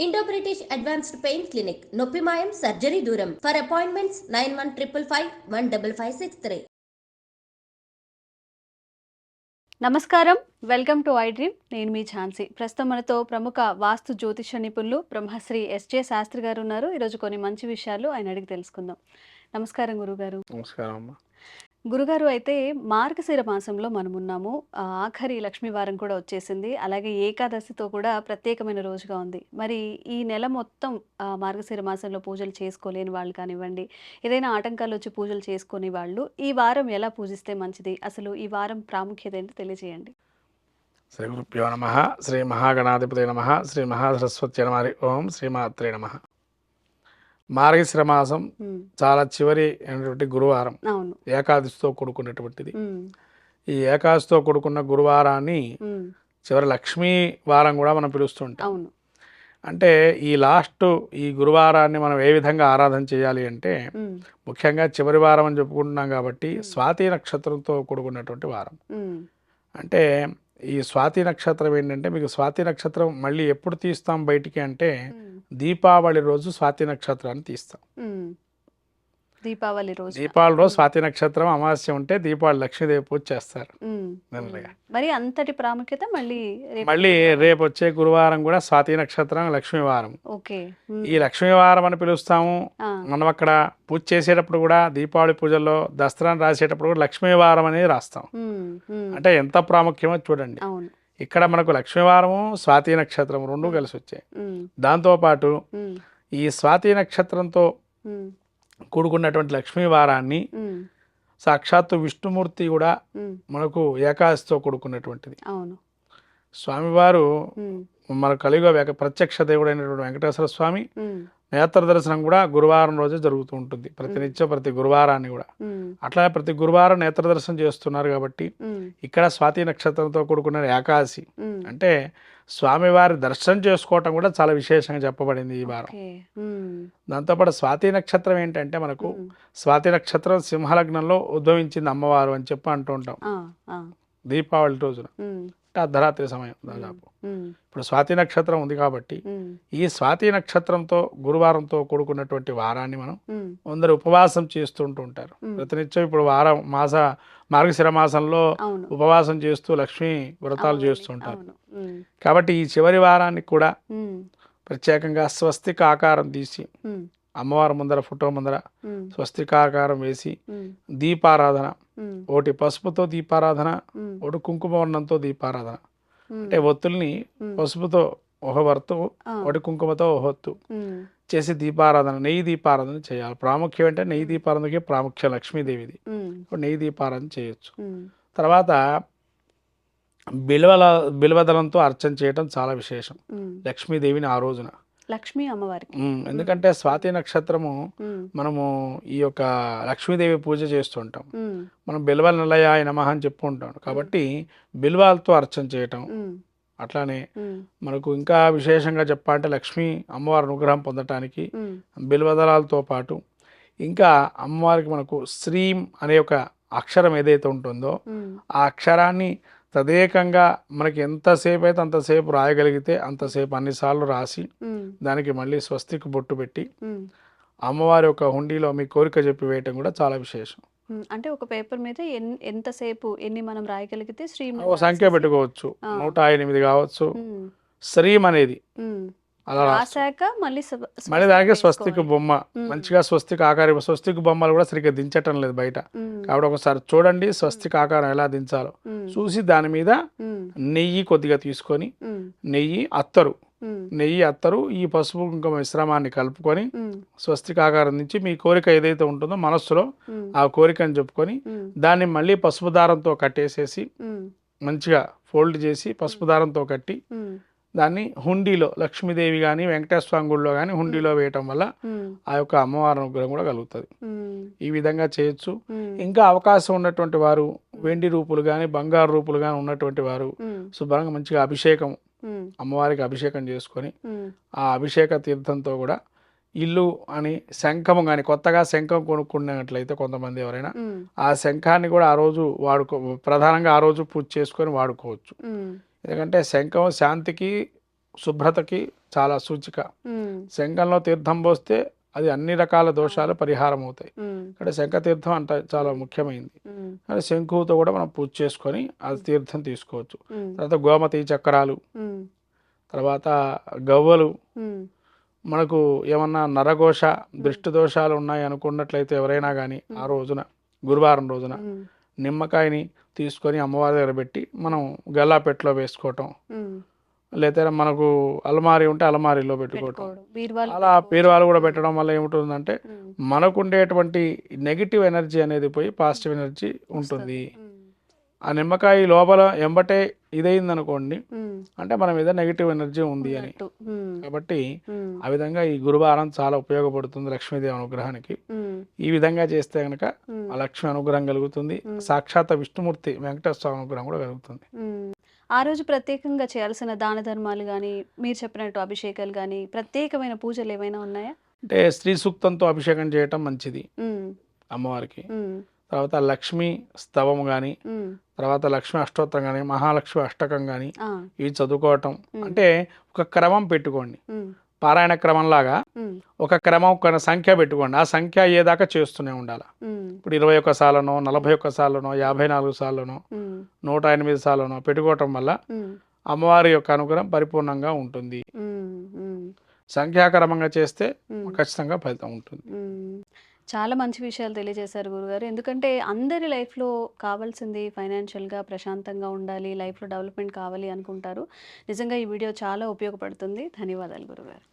Indo British advanced pain clinic నొప్పి మాయం surgery దూరం ఫర్ అపాయింట్మెంట్స్ 9155515563. నమస్కారం, వెల్కమ్ టు ఐ డ్రీమ్. నేను మీ ఝాన్సీ. ప్రస్తుతం మనతో ప్రముఖ వాస్తు జ్యోతిష నిపుణులు బ్రహ్మశ్రీ ఎస్జే శాస్త్రి గారు ఉన్నారు. ఈరోజు కొన్ని మంచి విషయాలు ఆయన అడిగి తెలుసుకుందాం. నమస్కారం గురుగారు. నమస్కారం అమ్మా. గురుగారు, అయితే మార్గశిర మాసంలో మనం ఉన్నాము. ఆఖరి లక్ష్మీవారం కూడా వచ్చేసింది. అలాగే ఏకాదశితో కూడా ప్రత్యేకమైన రోజుగా ఉంది. మరి ఈ నెల మొత్తం మార్గశిర మాసంలో పూజలు చేసుకోలేని వాళ్ళు కానివ్వండి, ఏదైనా ఆటంకాలు వచ్చి పూజలు చేసుకునే వాళ్ళు ఈ వారం ఎలా పూజిస్తే మంచిది? అసలు ఈ వారం ప్రాముఖ్యత ఏంటి తెలియజేయండి. శ్రీ గురుభ్యో నమః. శ్రీ మహాగణాధిపతే నమః. శ్రీ మహాసరస్వతి నమః. ఓం శ్రీమాత్రే నమః. మార్గశిర మాసం చాలా చివరి అయినటువంటి గురువారం, ఏకాదశితో కూడుకున్నటువంటిది. ఈ ఏకాదశితో కూడుకున్న గురువారాన్ని చివరి లక్ష్మీ వారం కూడా మనం పిలుస్తుంటాం. అంటే ఈ గురువారాన్ని మనం ఏ విధంగా ఆరాధన చేయాలి అంటే, ముఖ్యంగా చివరి వారం అని చెప్పుకుంటున్నాం కాబట్టి స్వాతి నక్షత్రంతో కూడుకున్నటువంటి వారం. అంటే ఈ స్వాతి నక్షత్రం ఏంటంటే, మీకు స్వాతి నక్షత్రం మళ్ళీ ఎప్పుడు తీస్తాం బయటికి అంటే, దీపావళి రోజు స్వాతి నక్షత్రాన్ని తీస్తాం. దీపావళి రోజు స్వాతి నక్షత్రం అమావాస్య ఉంటే దీపావళి లక్ష్మీదేవి పూజ చేస్తారు. మరి అంతటి ప్రాముఖ్యత మళ్ళీ రేపు వచ్చే గురువారం కూడా స్వాతి నక్షత్రం లక్ష్మీవారం. ఈ లక్ష్మీవారం అని పిలుస్తాము. మనం అక్కడ పూజ చేసేటప్పుడు కూడా దీపావళి పూజల్లో దసరాను రాసేటప్పుడు కూడా లక్ష్మీవారం అనేది రాస్తాం. అంటే ఎంత ప్రాముఖ్యమో చూడండి. ఇక్కడ మనకు లక్ష్మీవారము స్వాతి నక్షత్రం రెండు కలిసి వచ్చాయి. దాంతోపాటు ఈ స్వాతి నక్షత్రంతో కూడుకున్నటువంటి లక్ష్మీవారాన్ని సాక్షాత్తు విష్ణుమూర్తి కూడా మనకు ఏకాదశితో కూడుకున్నటువంటిది. స్వామివారు మన కలియుగ ప్రత్యక్ష దేవుడైనటువంటి వెంకటేశ్వర స్వామి నేత్ర దర్శనం కూడా గురువారం రోజే జరుగుతూ ఉంటుంది. ప్రతి గురువారాన్ని కూడా అట్లా ప్రతి గురువారం నేత్ర దర్శనం చేస్తున్నారు. కాబట్టి ఇక్కడ స్వాతి నక్షత్రంతో కూడుకున్న ఏకాదశి అంటే స్వామివారి దర్శనం చేసుకోవటం కూడా చాలా విశేషంగా చెప్పబడింది ఈ వారం. దాంతోపాటు స్వాతి నక్షత్రం ఏంటంటే, మనకు స్వాతి నక్షత్రం సింహలగ్నంలో ఉద్భవించింది అమ్మవారు అని చెప్పి అంటూ ఉంటాం. దీపావళి రోజున అర్ధరాత్రి సమయం దాదాపు. ఇప్పుడు స్వాతి నక్షత్రం ఉంది కాబట్టి ఈ స్వాతి నక్షత్రంతో గురువారంతో కూడుకున్నటువంటి వారాన్ని మనం అందరు ఉపవాసం చేస్తుంటూ ఉంటారు ప్రతినిత్యం. ఇప్పుడు మార్గశిర మాసంలో ఉపవాసం చేస్తూ లక్ష్మీ వ్రతాలు చేస్తుంటారు. కాబట్టి ఈ చివరి వారానికి కూడా ప్రత్యేకంగా స్వస్తిక ఆకారం తీసి అమ్మవారి ముందర ఫోటో ముందర స్వస్తికాకారం వేసి దీపారాధన, ఒకటి పసుపుతో దీపారాధన, ఒకటి కుంకుమ వర్ణంతో దీపారాధన. అంటే ఒత్తుల్ని పసుపుతో ఒక వర్తు, ఒకటి కుంకుమతో ఒక ఒత్తు చేసి దీపారాధన, నెయ్యి దీపారాధన చేయాలి. ప్రాముఖ్యం అంటే నెయ్యి దీపారాధనకి ప్రాముఖ్యం లక్ష్మీదేవిది. నెయ్యి దీపారాధన చేయొచ్చు. తర్వాత బిల్వదలంతో అర్చన చేయటం చాలా విశేషం లక్ష్మీదేవిని ఆ రోజున, లక్ష్మీ అమ్మవారికి. ఎందుకంటే స్వాతి నక్షత్రము మనము ఈ యొక్క లక్ష్మీదేవి పూజ చేస్తుంటాం. మనం బిల్వల నిలయాయ నమః అని చెప్పుకుంటాం. కాబట్టి బిల్వాలతో అర్చన చేయటం. అట్లానే మనకు ఇంకా విశేషంగా చెప్పాలంటే లక్ష్మీ అమ్మవారి అనుగ్రహం పొందటానికి బిల్వదళాలతో పాటు ఇంకా అమ్మవారికి మనకు శ్రీం అనే ఒక అక్షరం ఏదైతే ఉంటుందో ఆ అక్షరాన్ని తదేకంగా మనకి ఎంతసేపు అయితే అంతసేపు రాయగలిగితే అంతసేపు అన్నిసార్లు రాసి దానికి మళ్ళీ స్వస్తికి బొట్టు పెట్టి అమ్మవారి యొక్క హుండీలో మీ కోరిక చెప్పి వేయటం కూడా చాలా విశేషం. అంటే ఒక పేపర్ మీద ఎంతసేపు ఎన్ని మనం రాయగలిగితే సంఖ్య పెట్టుకోవచ్చు. 108 కావచ్చు. శ్రీం అనేది అలా రాసాక మళ్ళీ దానికి స్వస్తికి బొమ్మ, మంచిగా స్వస్తికి ఆకారం. స్వస్తికి బొమ్మలు కూడా సరిగ్గా దించటం లేదు బయట. కాబట్టి ఒకసారి చూడండి స్వస్తికి ఆకారం ఎలా దించాలో చూసి దాని మీద నెయ్యి కొద్దిగా తీసుకొని నెయ్యి అత్తరు ఈ పసుపు కుంకుమ మిశ్రమాన్ని కలుపుకొని స్వస్తికి ఆకారం నుంచి మీ కోరిక ఏదైతే ఉంటుందో మనస్సులో ఆ కోరికని చెప్పుకొని దాన్ని మళ్ళీ పసుపు దారంతో కట్టేసేసి మంచిగా ఫోల్డ్ చేసి పసుపు దారంతో కట్టి దాన్ని హుండీలో లక్ష్మీదేవి కానీ వెంకటేశ్వర స్వామి గుడిలో కానీ హుండీలో వేయటం వల్ల ఆ యొక్క అమ్మవారి అనుగ్రహం కూడా కలుగుతుంది. ఈ విధంగా చేయొచ్చు. ఇంకా అవకాశం ఉన్నటువంటి వారు వెండి రూపులు కానీ బంగారు రూపులు కానీ ఉన్నటువంటి వారు శుభ్రంగా మంచిగా అభిషేకం, అమ్మవారికి అభిషేకం చేసుకొని ఆ అభిషేక తీర్థంతో కూడా ఇల్లు అని శంఖము కానీ కొత్తగా శంఖం కొనుక్కున్నట్లయితే కొంతమంది ఎవరైనా ఆ శంఖాన్ని కూడా ఆ రోజు ప్రధానంగా ఆ రోజు పూజ చేసుకొని వాడుకోవచ్చు. ఎందుకంటే శంఖం శాంతికి శుభ్రతకి చాలా సూచిక. ఉమ్, శంఖంలో తీర్థం పోస్తే అది అన్ని రకాల దోషాలు పరిహారం అవుతాయి. ఉమ్, ఇక్కడ శంఖ తీర్థం అంటే చాలా ముఖ్యమైనది. ఉమ్, కానీ శంఖుతో కూడా మనం పూజ చేసుకొని ఆ తీర్థం తీసుకోవచ్చు. ఉమ్, తర్వాత గోమతి చక్రాలు, ఉమ్, తర్వాత గవ్వలు, ఉమ్, మనకు ఏమన్నా నరఘోష దృష్టి దోషాలు ఉన్నాయి అనుకున్నట్లయితే ఎవరైనా కానీ ఆ రోజున గురువారం రోజున ఉమ్, నిమ్మకాయని తీసుకొని అమ్మవారి దగ్గర పెట్టి మనం గల్లాపెట్టలో వేసుకోవటం, ఉమ్, లేదా మనకు అలమారి ఉంటే అలమారీలో పెట్టుకోవటం. పెట్టుకోవడం, బీరువాలు అలా బీరువాలు కూడా పెట్టడం వల్ల ఏముంటుందంటే ఉమ్, మనకుండేటువంటి నెగిటివ్ ఎనర్జీ అనేది పోయి పాజిటివ్ ఎనర్జీ ఉంటుంది. ఉమ్, ఆ నిమ్మకాయ లోపల ఎంబటే ఇదైంది అనుకోండి ఉమ్, అంటే మన మీద నెగిటివ్ ఎనర్జీ ఉంది అని. ఉన్నట్టు. ఉమ్, కాబట్టి ఉమ్, ఆ విధంగా ఈ గురువారం చాలా ఉపయోగపడుతుంది లక్ష్మీదేవి అనుగ్రహానికి. ఉమ్, ఈ విధంగా చేస్తే కనుక ఉమ్, ఆ లక్ష్మి అనుగ్రహం కలుగుతుంది. సాక్షాత్ విష్ణుమూర్తి వెంకటేశ్వర స్వామి అనుగ్రహం కూడా కలుగుతుంది. ఉమ్. ఆ రోజు ప్రత్యేకంగా చేయాల్సిన దాన ధర్మాలు కానీ మీరు చెప్పినట్టు అభిషేకాలు కానీ ప్రత్యేకమైన పూజలు ఏమైనా ఉన్నాయా? అంటే స్త్రీ సూక్తంతో అభిషేకం చేయటం మంచిది ఉమ్, అమ్మవారికి. ఉమ్, తర్వాత లక్ష్మీ స్తవం కానీ, ఉమ్, తర్వాత లక్ష్మీ అష్టోత్తరం కానీ, మహాలక్ష్మి అష్టకం కానీ ఆ, ఇవి చదువుకోవటం. అంటే ఒక క్రమం పెట్టుకోండి, ఉమ్, పారాయణ క్రమంలాగా ఉమ్, ఒక క్రమం ఒక సంఖ్య పెట్టుకోండి. ఆ సంఖ్య అయ్యేదాకా చేస్తూనే ఉండాలి. ఉమ్, ఇప్పుడు 21 సార్లనో, 41 సార్లనో, 54 సార్లనో, ఉమ్, 108 సార్లనో పెట్టుకోవటం వల్ల ఉమ్, అమ్మవారి యొక్క అనుగ్రహం పరిపూర్ణంగా ఉంటుంది. ఉమ్, ఉమ్, సంఖ్యాక్రమంగా చేస్తే ఉమ్. ఖచ్చితంగా ఫలితం ఉంటుంది. మ్మ్. చాలా మంచి విషయాలు తెలియజేశారు గురుగారు. ఎందుకంటే అందరి లైఫ్లో కావాల్సింది ఫైనాన్షియల్గా ప్రశాంతంగా ఉండాలి, లైఫ్లో డెవలప్మెంట్ కావాలి అనుకుంటారు. నిజంగా ఈ వీడియో చాలా ఉపయోగపడుతుంది. ధన్యవాదాలు గురుగారు.